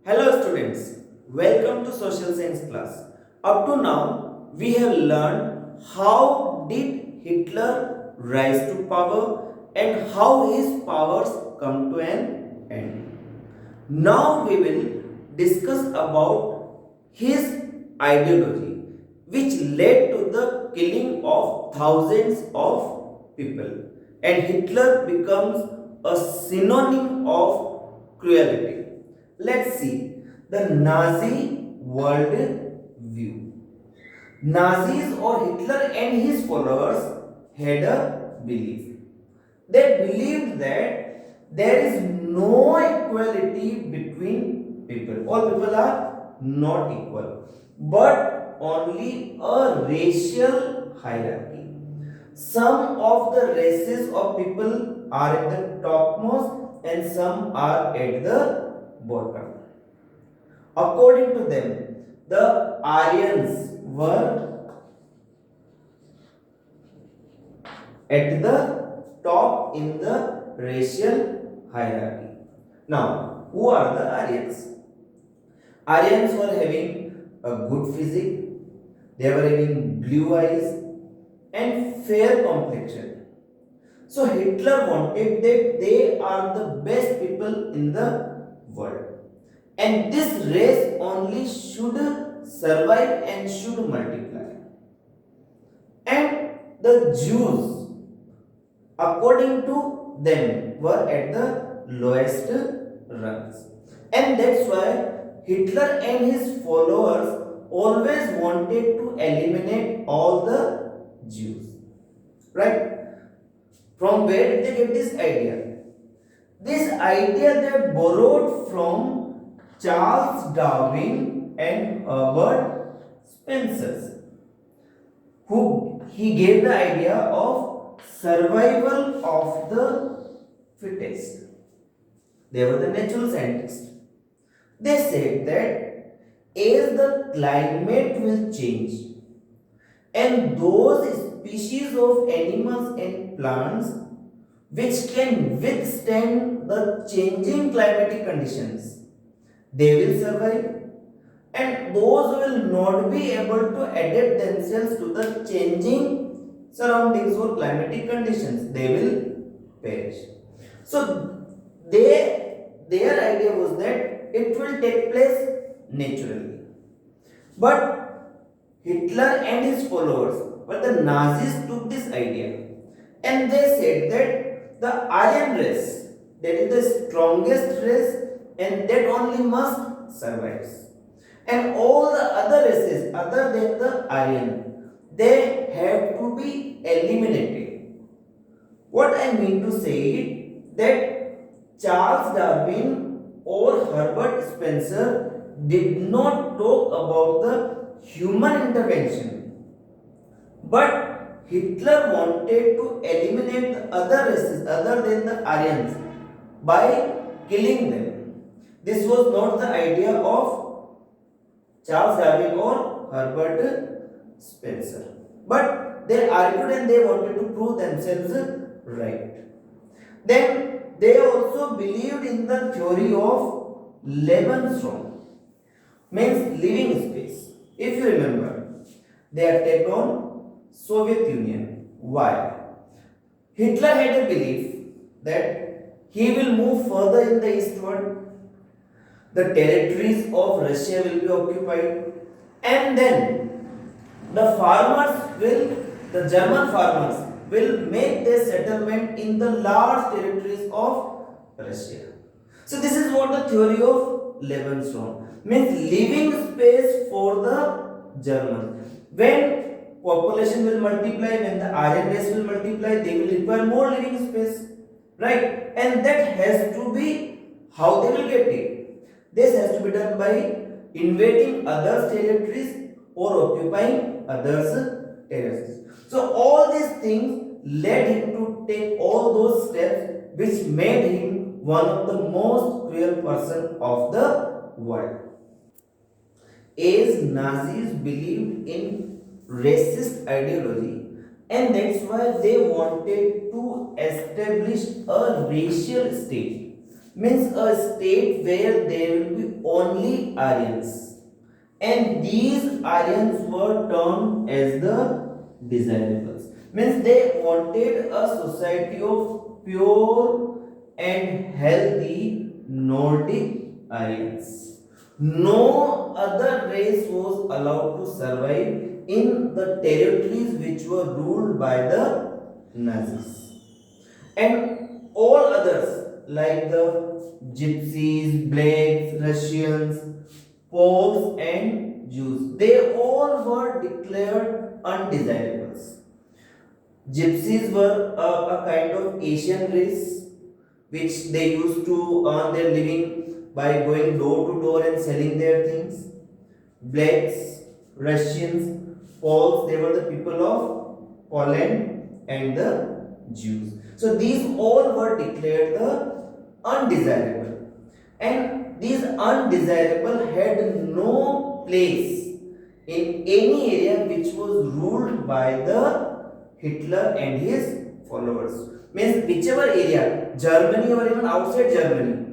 Hello students, welcome to social science class. Up to now, we have learned how did Hitler rise to power and how his powers come to an end. Now we will discuss about his ideology which led to the killing of thousands of people, and Hitler becomes a synonym of cruelty. Let's see the Nazi world view. Nazis or Hitler and his followers had a belief. They believed that there is no equality between people. All people are not equal, but only a racial hierarchy. Some of the races of people are at the topmost and some are at the bottom. According to them, the Aryans were at the top in the racial hierarchy. Now, who are the Aryans? Aryans were having a good physique, they were having blue eyes and fair complexion. So Hitler wanted that they are the best people in the world. And this race only should survive and should multiply. And the Jews, according to them, were at the lowest rungs. And that's why Hitler and his followers always wanted to eliminate all the Jews. Right? From where did they get this idea? This idea they borrowed from Charles Darwin and Herbert Spencer, who he gave the idea of survival of the fittest. They were the natural scientists. They said that as the climate will change and those species of animals and plants which can withstand the changing climatic conditions, they will survive, and those will not be able to adapt themselves to the changing surroundings or climatic conditions, they will perish. So their idea was that it will take place naturally. But Hitler and his followers, but the Nazis took this idea and they said that the Aryan race, that is the strongest race and that only must survive. And all the other races other than the Aryan, they have to be eliminated. What I mean to say is that Charles Darwin or Herbert Spencer did not talk about the human intervention, but Hitler wanted to eliminate the other races other than the Aryans by killing them. This was not the idea of Charles Darwin or Herbert Spencer, but they argued and they wanted to prove themselves right. Then they also believed in the theory of Lebensraum, means living space. If you remember, they attacked on Soviet Union. Why? Hitler had a belief that he will move further in the eastward, the territories of Russia will be occupied, and then the German farmers will make their settlement in the large territories of Russia. So this is what the theory of Lebensraum means, living space for the Germans. When population will multiply, when the Aryan race will multiply, they will require more living space, right? And that has to be how they will get it. This has to be done by invading others' territories or occupying others' territories. So all these things led him to take all those steps which made him one of the most cruel person of the world. As Nazis believed in racist ideology, and that's why they wanted to establish a racial state means a state where there will be only Aryans, and these Aryans were termed as the desirables. Means they wanted a society of pure and healthy Nordic Aryans. No other race was allowed to survive in the territories which were ruled by the Nazis. And all others like the Gypsies, Blacks, Russians, Poles, and Jews, they all were declared undesirables. Gypsies were a kind of Asian race which they used to earn their living by going door to door and selling their things. Blacks, Russians, Poles, they were the people of Poland, and the Jews. So these all were declared the undesirable. And these undesirable had no place in any area which was ruled by the Hitler and his followers. Means whichever area, Germany or even outside Germany,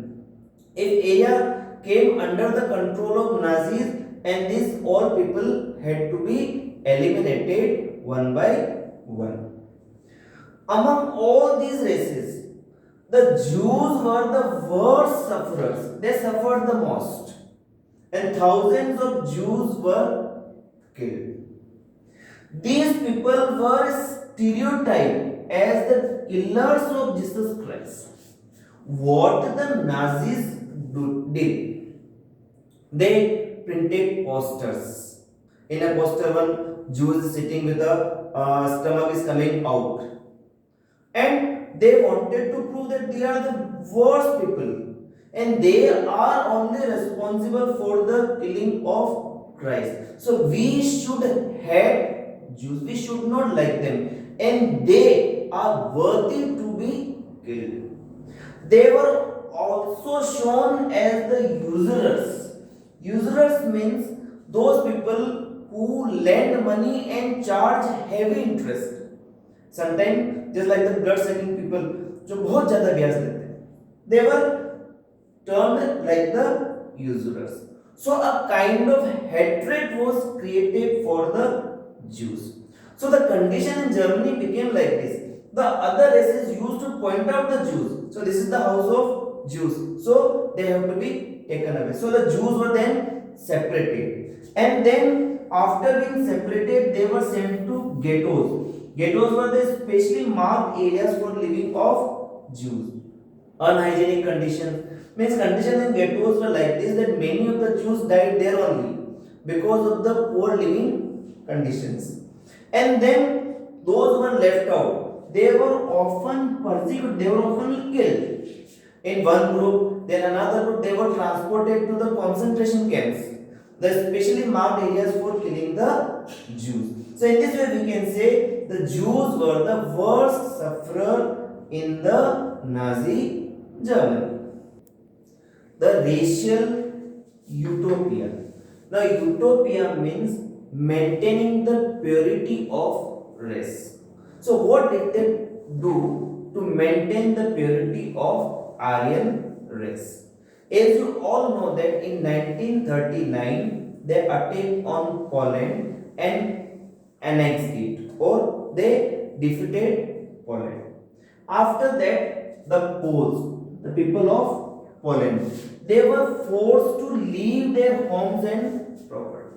if area came under the control of Nazis, and these all people had to be eliminated one by one. Among all these races, the Jews were the worst sufferers. They suffered the most, and thousands of Jews were killed. These people were stereotyped as the killers of Jesus Christ. What the Nazis did, they printed posters. In a poster, one Jew is sitting with a stomach is coming out, and they wanted to prove that they are the worst people, and they are only responsible for the killing of Christ. So we should hate Jews. We should not like them, and they are worthy to be killed. They were also shown as the usurers. Usurers means those people who lend money and charge heavy interest. Sometimes just like the blood sucking people जो बहुत ज़्यादा ब्याज देते हैं, they were termed like the usurers. So a kind of hatred was created for the Jews. So the condition in Germany became like this. The other races used to point out the Jews. So this is the house of Jews. So they have to be taken away. So the Jews were then separated. And then after being separated, they were sent to ghettos. Ghettos were the specially marked areas for living of Jews. Unhygienic conditions. Means conditions in ghettos were like this, that many of the Jews died there only because of the poor living conditions. And then those who were left out, they were often persecuted, they were often killed. In one group, then another group, they were transported to the concentration camps, the specially marked areas for killing the Jews. So in this way we can say the Jews were the worst sufferer in the Nazi Germany. The racial utopia. Now utopia means maintaining the purity of race. So what did they do to maintain the purity of Aryan race? As you all know that in 1939 they attacked on Poland and annexed it, or they defeated Poland. After that, the Poles, the people of Poland, they were forced to leave their homes and property.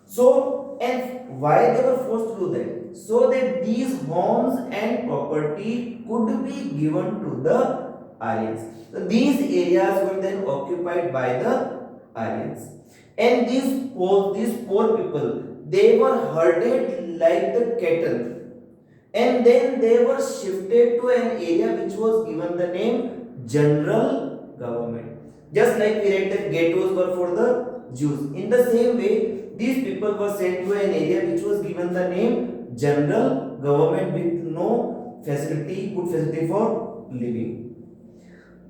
So, and why they were forced to do that? So that these homes and property could be given to the Aryans. So these areas were then occupied by the Aryans. And these poor people, they were herded like the cattle. And then they were shifted to an area which was given the name general government. Just like we read that ghettos were for the Jews. In the same way, these people were sent to an area which was given the name general government with no facility, good facility for living.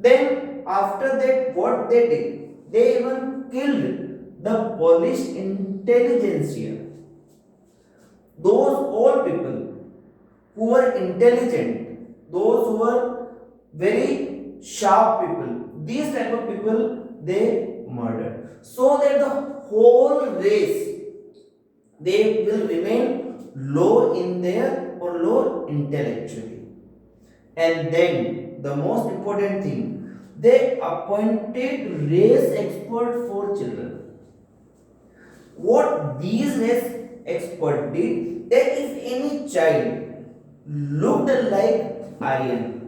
Then after that, what they did? They even killed the Polish intelligentsia. Those all people who were intelligent, those who were very sharp people. These type of people they murdered, so that the whole race they will remain low in their or low intellectually. And then the most important thing, they appointed race expert for children. What these race expert did, that if any child looked like Aryan,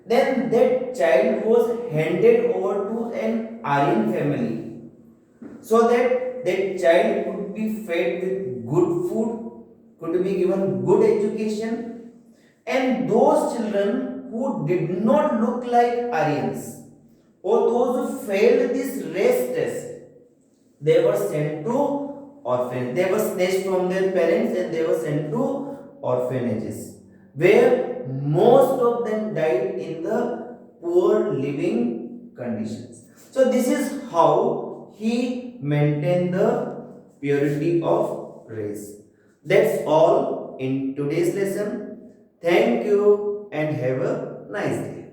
then that child was handed over to an Aryan family, so that that child could be fed with good food, could be given good education, and those children who did not look like Aryans or those who failed this race test, they were sent to orphan. They were snatched from their parents and they were sent to orphanages, where most of them died in the poor living conditions. So this is how he maintained the purity of race. That's all in today's lesson. Thank you and have a nice day.